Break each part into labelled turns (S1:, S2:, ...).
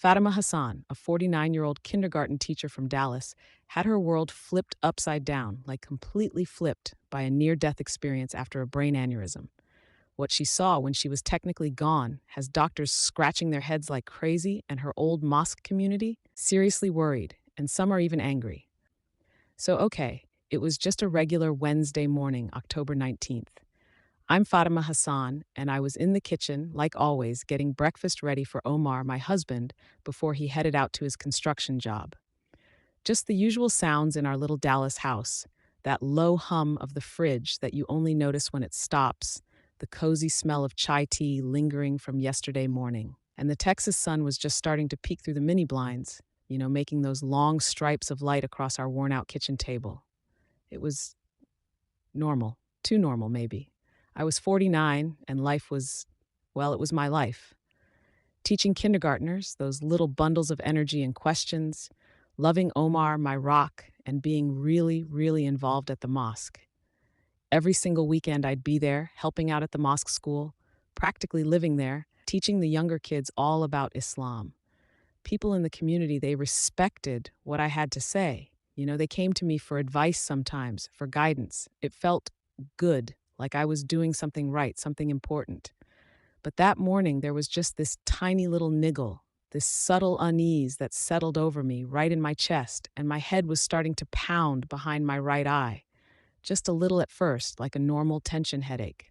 S1: Fatima Hassan, a 49-year-old kindergarten teacher from Dallas, had her world flipped upside down, like completely flipped by a near death experience after a brain aneurysm. What she saw when she was technically gone has doctors scratching their heads like crazy and her old mosque community seriously worried, and some are even angry. So, okay, it was just a regular Wednesday morning, October 19th. I'm Fatima Hassan, and I was in the kitchen, like always, getting breakfast ready for Omar, my husband, before he headed out to his construction job. Just the usual sounds in our little Dallas house, that low hum of the fridge that you only notice when it stops, the cozy smell of chai tea lingering from yesterday morning. And the Texas sun was just starting to peek through the mini blinds, making those long stripes of light across our worn out kitchen table. It was normal, too normal, maybe. I was 49, and life was, well, it was my life. Teaching kindergartners, those little bundles of energy and questions, loving Omar, my rock, and being really, really involved at the mosque. Every single weekend I'd be there, helping out at the mosque school, practically living there, teaching the younger kids all about Islam. People in the community, they respected what I had to say. They came to me for advice sometimes, for guidance. It felt good, like I was doing something right, something important. But that morning, there was just this tiny little niggle, this subtle unease that settled over me right in my chest, and my head was starting to pound behind my right eye. Just a little at first, like a normal tension headache.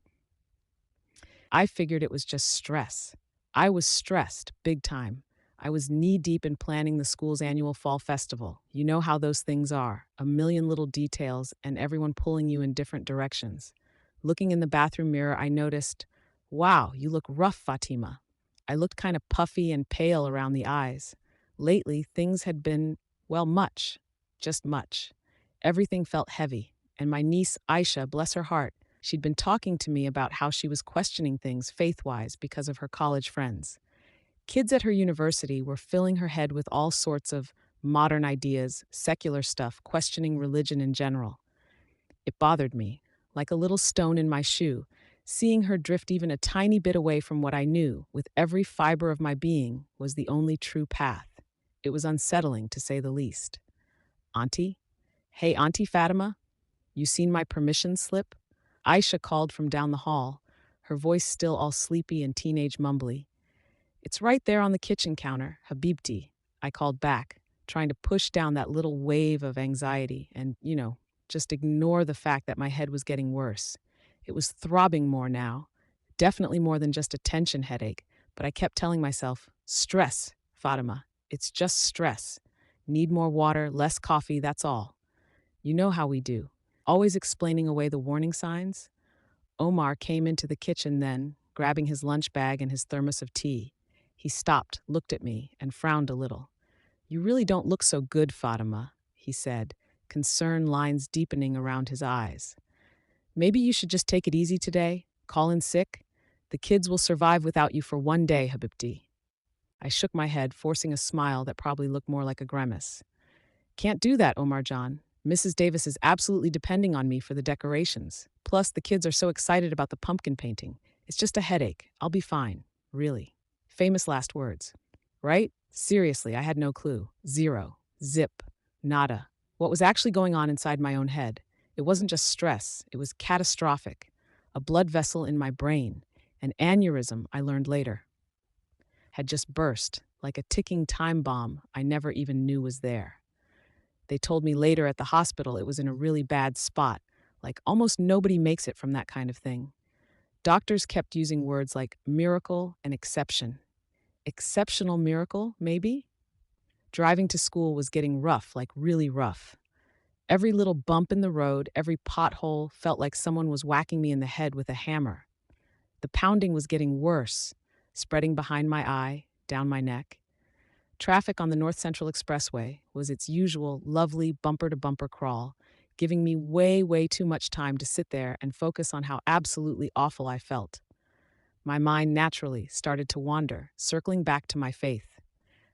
S1: I figured it was just stress. I was stressed, big time. I was knee-deep in planning the school's annual fall festival. You know how those things are, a million little details and everyone pulling you in different directions. Looking in the bathroom mirror, I noticed, wow, you look rough, Fatima. I looked kind of puffy and pale around the eyes. Lately, things had been, well, much, just much. Everything felt heavy, and my niece, Aisha, bless her heart, she'd been talking to me about how she was questioning things faith-wise because of her college friends. Kids at her university were filling her head with all sorts of modern ideas, secular stuff, questioning religion in general. It bothered me, like a little stone in my shoe, seeing her drift even a tiny bit away from what I knew, with every fiber of my being, was the only true path. It was unsettling, to say the least. Auntie? Hey, Auntie Fatima? You seen my permission slip? Aisha called from down the hall, her voice still all sleepy and teenage mumbly. It's right there on the kitchen counter, Habibti, I called back, trying to push down that little wave of anxiety and, just ignore the fact that my head was getting worse. It was throbbing more now, definitely more than just a tension headache, but I kept telling myself, stress, Fatima, it's just stress. Need more water, less coffee, that's all. You know how we do. Always explaining away the warning signs. Omar came into the kitchen then, grabbing his lunch bag and his thermos of tea. He stopped, looked at me, and frowned a little. You really don't look so good, Fatima, he said, concern lines deepening around his eyes. Maybe you should just take it easy today, call in sick. The kids will survive without you for one day, Habibti. I shook my head, forcing a smile that probably looked more like a grimace. Can't do that, Omar John. Mrs. Davis is absolutely depending on me for the decorations. Plus, the kids are so excited about the pumpkin painting. It's just a headache. I'll be fine. Really. Famous last words. Right? Seriously, I had no clue. Zero. Zip. Nada. What was actually going on inside my own head? It wasn't just stress. It was catastrophic. A blood vessel in my brain. An aneurysm, I learned later, had just burst, like a ticking time bomb I never even knew was there. They told me later at the hospital it was in a really bad spot, like almost nobody makes it from that kind of thing. Doctors kept using words like miracle and exception. Exceptional miracle, maybe? Driving to school was getting rough, like really rough. Every little bump in the road, every pothole felt like someone was whacking me in the head with a hammer. The pounding was getting worse, spreading behind my eye, down my neck. Traffic on the North Central Expressway was its usual lovely bumper-to-bumper crawl, giving me way, way too much time to sit there and focus on how absolutely awful I felt. My mind naturally started to wander, circling back to my faith.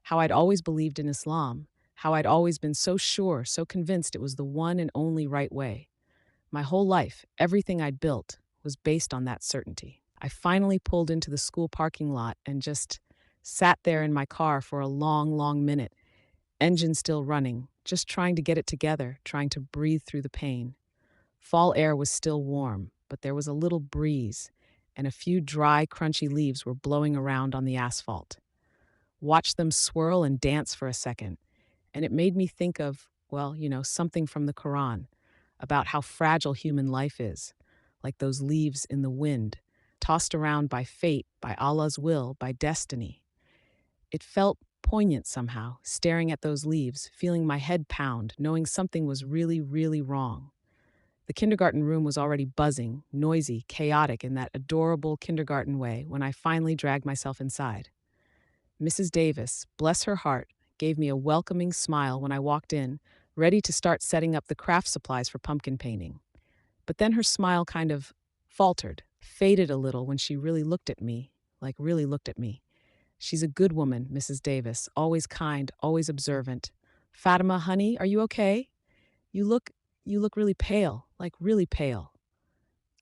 S1: How I'd always believed in Islam, how I'd always been so sure, so convinced it was the one and only right way. My whole life, everything I'd built, was based on that certainty. I finally pulled into the school parking lot and just Sat there in my car for a long, long minute, engine still running, just trying to get it together, trying to breathe through the pain. Fall air was still warm, but there was a little breeze, and a few dry, crunchy leaves were blowing around on the asphalt. Watched them swirl and dance for a second, and it made me think of, well, something from the Quran about how fragile human life is, like those leaves in the wind, tossed around by fate, by Allah's will, by destiny. It felt poignant somehow, staring at those leaves, feeling my head pound, knowing something was really, really wrong. The kindergarten room was already buzzing, noisy, chaotic in that adorable kindergarten way when I finally dragged myself inside. Mrs. Davis, bless her heart, gave me a welcoming smile when I walked in, ready to start setting up the craft supplies for pumpkin painting. But then her smile kind of faltered, faded a little when she really looked at me, like really looked at me. She's a good woman, Mrs. Davis, always kind, always observant. Fatima, honey, are you okay? You look you look really pale, like really pale.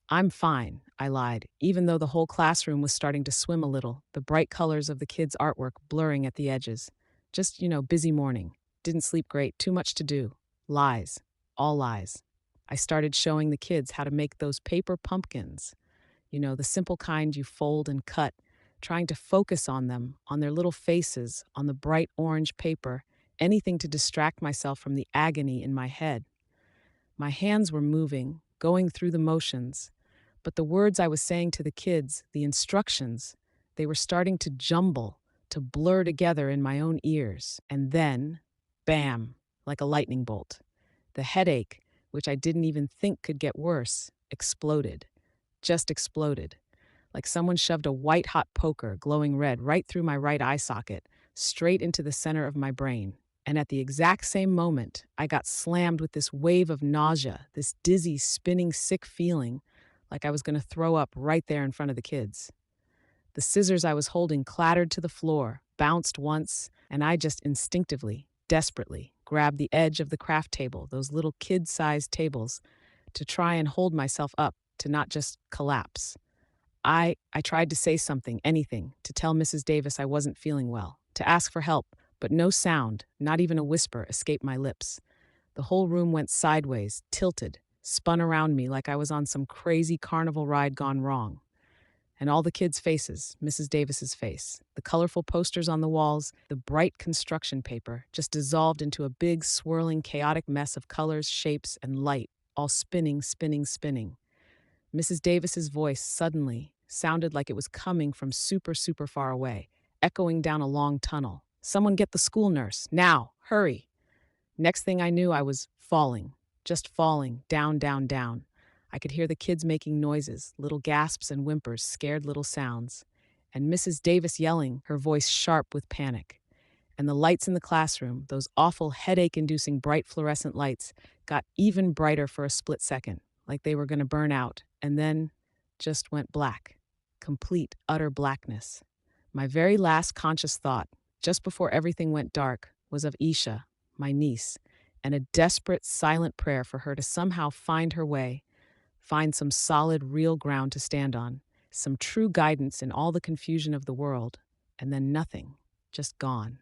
S1: I'm fine, I lied, even though the whole classroom was starting to swim a little, the bright colors of the kids' artwork blurring at the edges. Just, busy morning. Didn't sleep great, too much to do. Lies. All lies. I started showing the kids how to make those paper pumpkins. The simple kind you fold and cut, trying to focus on them, on their little faces, on the bright orange paper, anything to distract myself from the agony in my head. My hands were moving, going through the motions, but the words I was saying to the kids, the instructions, they were starting to jumble, to blur together in my own ears. And then, bam, like a lightning bolt. The headache, which I didn't even think could get worse, exploded. Just exploded. Like someone shoved a white-hot poker, glowing red, right through my right eye socket, straight into the center of my brain. And at the exact same moment, I got slammed with this wave of nausea, this dizzy, spinning, sick feeling, like I was going to throw up right there in front of the kids. The scissors I was holding clattered to the floor, bounced once, and I just instinctively, desperately, grabbed the edge of the craft table, those little kid-sized tables, to try and hold myself up, to not just collapse. I tried to say something, anything, to tell Mrs. Davis I wasn't feeling well, to ask for help, but no sound, not even a whisper, escaped my lips. The whole room went sideways, tilted, spun around me like I was on some crazy carnival ride gone wrong. And all the kids' faces, Mrs. Davis's face, the colorful posters on the walls, the bright construction paper, just dissolved into a big, swirling, chaotic mess of colors, shapes, and light, all spinning, spinning, spinning. Mrs. Davis's voice suddenly sounded like it was coming from super, super far away, echoing down a long tunnel. Someone get the school nurse, now, hurry. Next thing I knew, I was falling, just falling, down, down, down. I could hear the kids making noises, little gasps and whimpers, scared little sounds. And Mrs. Davis yelling, her voice sharp with panic. And the lights in the classroom, those awful headache-inducing bright fluorescent lights, got even brighter for a split second, like they were going to burn out, and then just went black. Complete, utter blackness. My very last conscious thought, just before everything went dark, was of Isha, my niece, and a desperate, silent prayer for her to somehow find her way, find some solid, real ground to stand on, some true guidance in all the confusion of the world, and then nothing, just gone.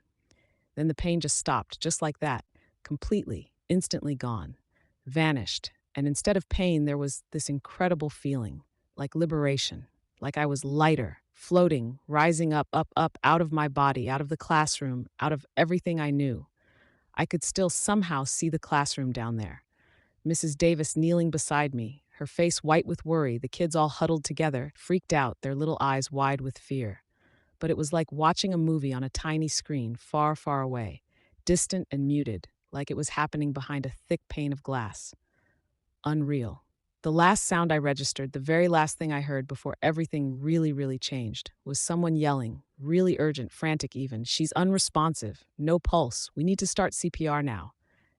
S1: Then the pain just stopped, just like that, completely, instantly gone, vanished, and instead of pain, there was this incredible feeling, like liberation, like I was lighter, floating, rising up, up, up, out of my body, out of the classroom, out of everything I knew. I could still somehow see the classroom down there. Mrs. Davis kneeling beside me, her face white with worry, the kids all huddled together, freaked out, their little eyes wide with fear. But it was like watching a movie on a tiny screen, far, far away, distant and muted, like it was happening behind a thick pane of glass. Unreal. The last sound I registered, the very last thing I heard before everything really, really changed, was someone yelling, really urgent, frantic even. She's unresponsive, no pulse, we need to start CPR now.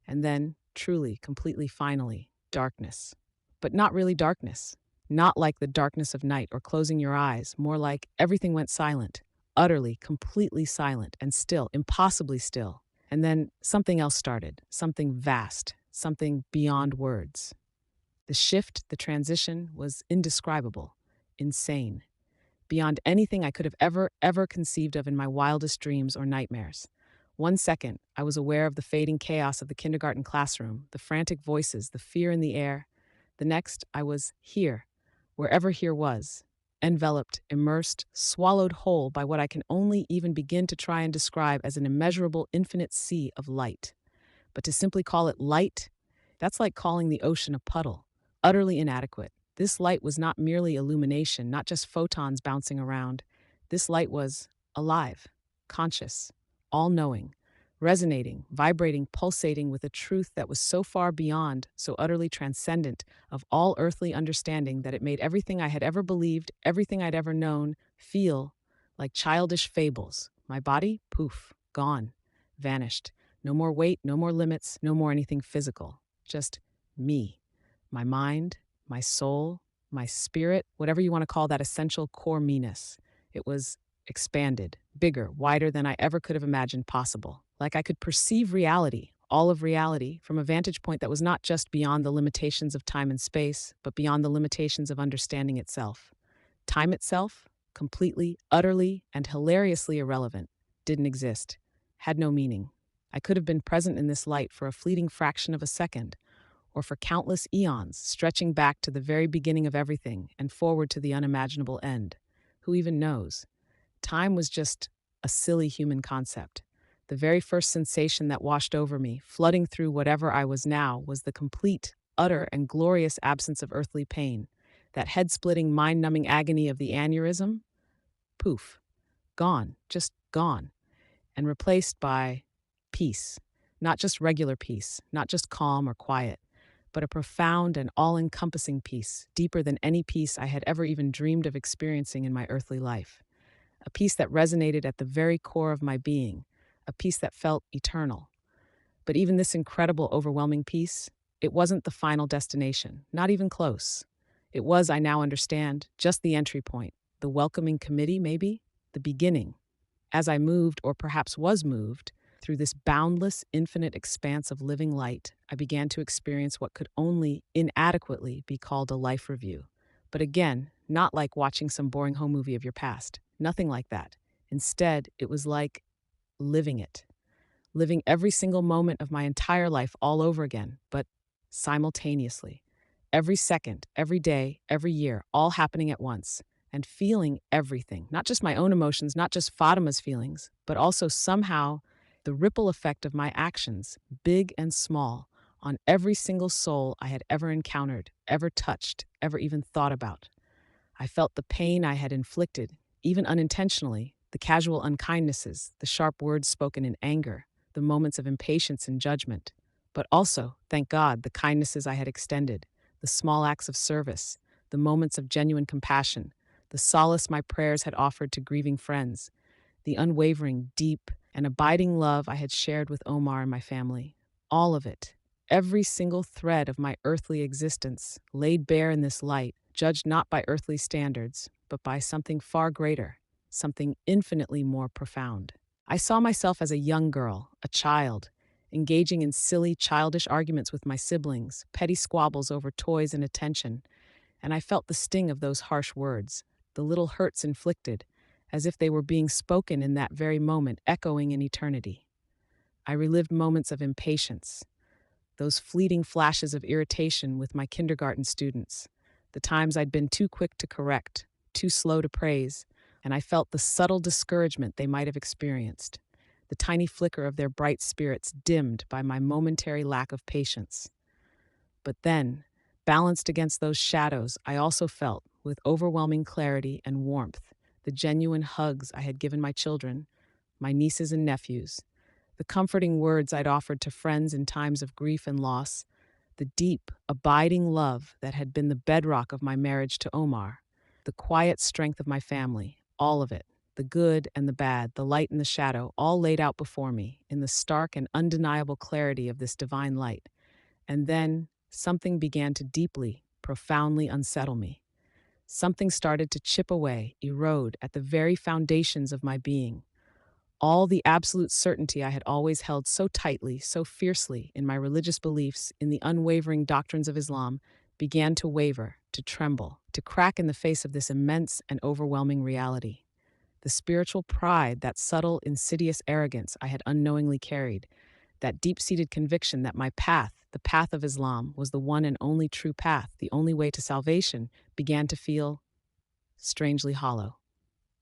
S1: And then, truly, completely, finally, darkness. But not really darkness. Not like the darkness of night or closing your eyes, more like everything went silent, utterly, completely silent, and still, impossibly still. And then something else started, something vast, something beyond words. The shift, the transition, was indescribable, insane. beyond anything I could have ever conceived of in my wildest dreams or nightmares. One second, I was aware of the fading chaos of the kindergarten classroom, the frantic voices, the fear in the air. The next, I was here, wherever here was, enveloped, immersed, swallowed whole by what I can only even begin to try and describe as an immeasurable, infinite sea of light. But to simply call it light, that's like calling the ocean a puddle, utterly inadequate. This light was not merely illumination, not just photons bouncing around. This light was alive, conscious, all knowing, resonating, vibrating, pulsating with a truth that was so far beyond, so utterly transcendent of all earthly understanding that it made everything I had ever believed, everything I'd ever known, feel like childish fables. My body, poof, gone, vanished. No more weight, no more limits, no more anything physical. Just me, my mind, my soul, my spirit, whatever you want to call that essential core me-ness. It was expanded, bigger, wider than I ever could have imagined possible. Like I could perceive reality, all of reality, from a vantage point that was not just beyond the limitations of time and space, but beyond the limitations of understanding itself. Time itself, completely, utterly, and hilariously irrelevant, didn't exist, had no meaning. I could have been present in this light for a fleeting fraction of a second, or for countless eons, stretching back to the very beginning of everything and forward to the unimaginable end. Who even knows? Time was just a silly human concept. The very first sensation that washed over me, flooding through whatever I was now, was the complete, utter, and glorious absence of earthly pain. That head-splitting, mind-numbing agony of the aneurysm? Poof. Gone. Just gone. And replaced by peace. Not just regular peace, not just calm or quiet, but a profound and all-encompassing peace, deeper than any peace I had ever even dreamed of experiencing in my earthly life. A peace that resonated at the very core of my being, a peace that felt eternal. But even this incredible, overwhelming peace, it wasn't the final destination, not even close. It was, I now understand, just the entry point, the welcoming committee, maybe, the beginning. As I moved, or perhaps was moved, through this boundless, infinite expanse of living light, I began to experience what could only inadequately be called a life review. But again, not like watching some boring home movie of your past. Nothing like that. Instead, it was like living it. Living every single moment of my entire life all over again, but simultaneously. Every second, every day, every year, all happening at once. And feeling everything. Not just my own emotions, not just Fatima's feelings, but also somehow the ripple effect of my actions, big and small, on every single soul I had ever encountered, ever touched, ever even thought about. I felt the pain I had inflicted, even unintentionally, the casual unkindnesses, the sharp words spoken in anger, the moments of impatience and judgment. But also, thank God, the kindnesses I had extended, the small acts of service, the moments of genuine compassion, the solace my prayers had offered to grieving friends, the unwavering, deep, and abiding love I had shared with Omar and my family. All of it, every single thread of my earthly existence, laid bare in this light, judged not by earthly standards, but by something far greater, something infinitely more profound. I saw myself as a young girl, a child, engaging in silly, childish arguments with my siblings, petty squabbles over toys and attention, and I felt the sting of those harsh words, the little hurts inflicted, as if they were being spoken in that very moment, echoing in eternity. I relived moments of impatience, those fleeting flashes of irritation with my kindergarten students, the times I'd been too quick to correct, too slow to praise, and I felt the subtle discouragement they might have experienced, the tiny flicker of their bright spirits dimmed by my momentary lack of patience. But then, balanced against those shadows, I also felt, with overwhelming clarity and warmth, the genuine hugs I had given my children, my nieces and nephews, the comforting words I'd offered to friends in times of grief and loss, the deep, abiding love that had been the bedrock of my marriage to Omar, the quiet strength of my family, all of it, the good and the bad, the light and the shadow, all laid out before me in the stark and undeniable clarity of this divine light. And then something began to deeply, profoundly unsettle me. Something started to chip away, erode at the very foundations of my being. All the absolute certainty I had always held so tightly, so fiercely in my religious beliefs, in the unwavering doctrines of Islam, began to waver, to tremble, to crack in the face of this immense and overwhelming reality. The spiritual pride, that subtle, insidious arrogance I had unknowingly carried, that deep seated conviction that my path, the path of Islam, was the one and only true path, the only way to salvation, began to feel strangely hollow,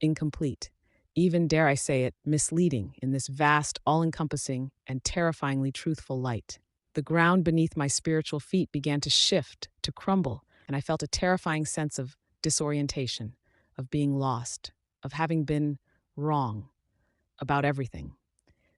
S1: incomplete, even, dare I say it, misleading in this vast, all encompassing, and terrifyingly truthful light. The ground beneath my spiritual feet began to shift, to crumble, and I felt a terrifying sense of disorientation, of being lost, of having been wrong about everything.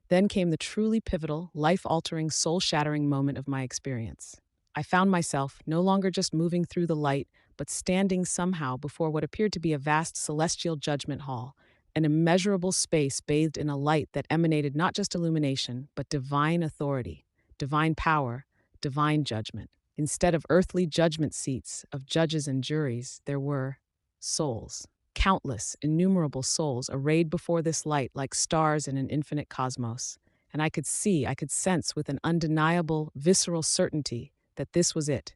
S1: Then came the truly pivotal, life altering, soul shattering moment of my experience. I found myself no longer just moving through the light, but standing somehow before what appeared to be a vast celestial judgment hall, an immeasurable space bathed in a light that emanated not just illumination, but divine authority, divine power, divine judgment. Instead of earthly judgment seats of judges and juries, there were souls. Countless, innumerable souls arrayed before this light like stars in an infinite cosmos. And I could see, I could sense with an undeniable, visceral certainty that this was it.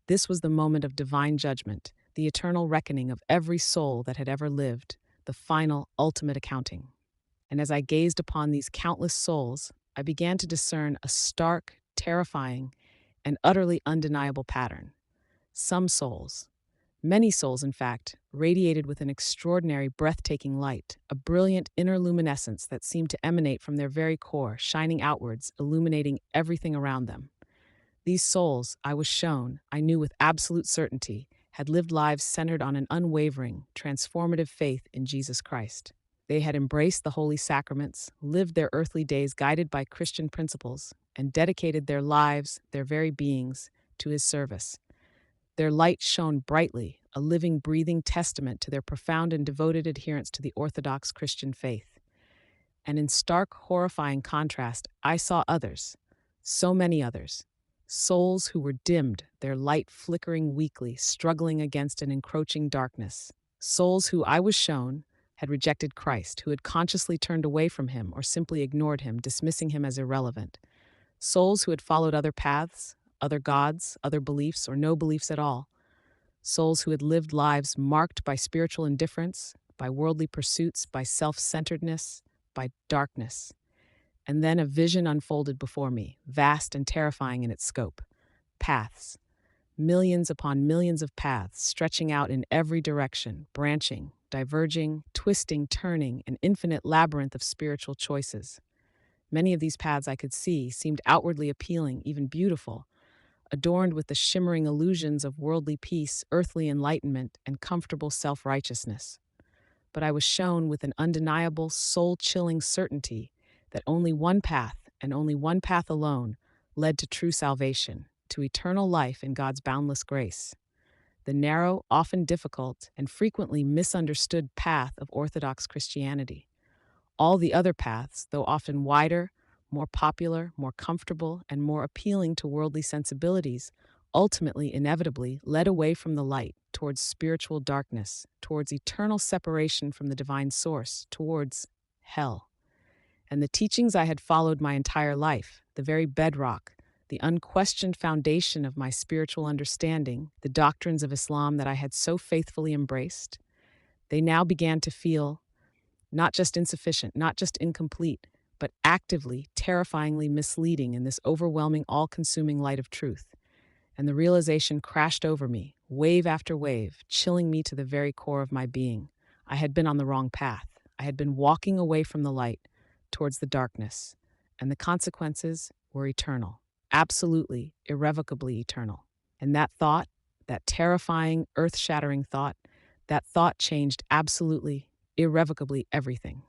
S1: This was the moment of divine judgment, the eternal reckoning of every soul that had ever lived, the final, ultimate accounting. And as I gazed upon these countless souls, I began to discern a stark, terrifying, and utterly undeniable pattern. Some souls, many souls, in fact, radiated with an extraordinary, breathtaking light, a brilliant inner luminescence that seemed to emanate from their very core, shining outwards, illuminating everything around them. These souls, I was shown, I knew with absolute certainty, had lived lives centered on an unwavering, transformative faith in Jesus Christ. They had embraced the holy sacraments, lived their earthly days guided by Christian principles, and dedicated their lives, their very beings, to his service. Their light shone brightly, a living, breathing testament to their profound and devoted adherence to the Orthodox Christian faith. And in stark, horrifying contrast, I saw others, so many others, souls who were dimmed, their light flickering weakly, struggling against an encroaching darkness. Souls who, I was shown, had rejected Christ, who had consciously turned away from him or simply ignored him, dismissing him as irrelevant. Souls who had followed other paths, other gods, other beliefs, or no beliefs at all. Souls who had lived lives marked by spiritual indifference, by worldly pursuits, by self-centeredness, by darkness. And then a vision unfolded before me, vast and terrifying in its scope. Paths. Millions upon millions of paths, stretching out in every direction, branching, diverging, twisting, turning, an infinite labyrinth of spiritual choices. Many of these paths I could see seemed outwardly appealing, even beautiful, adorned with the shimmering illusions of worldly peace, earthly enlightenment, and comfortable self-righteousness. But I was shown with an undeniable, soul-chilling certainty that only one path, and only one path alone, led to true salvation, to eternal life in God's boundless grace. The narrow, often difficult, and frequently misunderstood path of Orthodox Christianity. All the other paths, though often wider, more popular, more comfortable, and more appealing to worldly sensibilities, ultimately, inevitably, led away from the light, towards spiritual darkness, towards eternal separation from the divine source, towards hell. And the teachings I had followed my entire life, the very bedrock, the unquestioned foundation of my spiritual understanding, the doctrines of Islam that I had so faithfully embraced, they now began to feel not just insufficient, not just incomplete, but actively, terrifyingly misleading in this overwhelming, all-consuming light of truth. And the realization crashed over me, wave after wave, chilling me to the very core of my being. I had been on the wrong path. I had been walking away from the light, towards the darkness. And the consequences were eternal, absolutely, irrevocably eternal. And that thought, that terrifying, earth-shattering thought, that thought changed absolutely, irrevocably everything.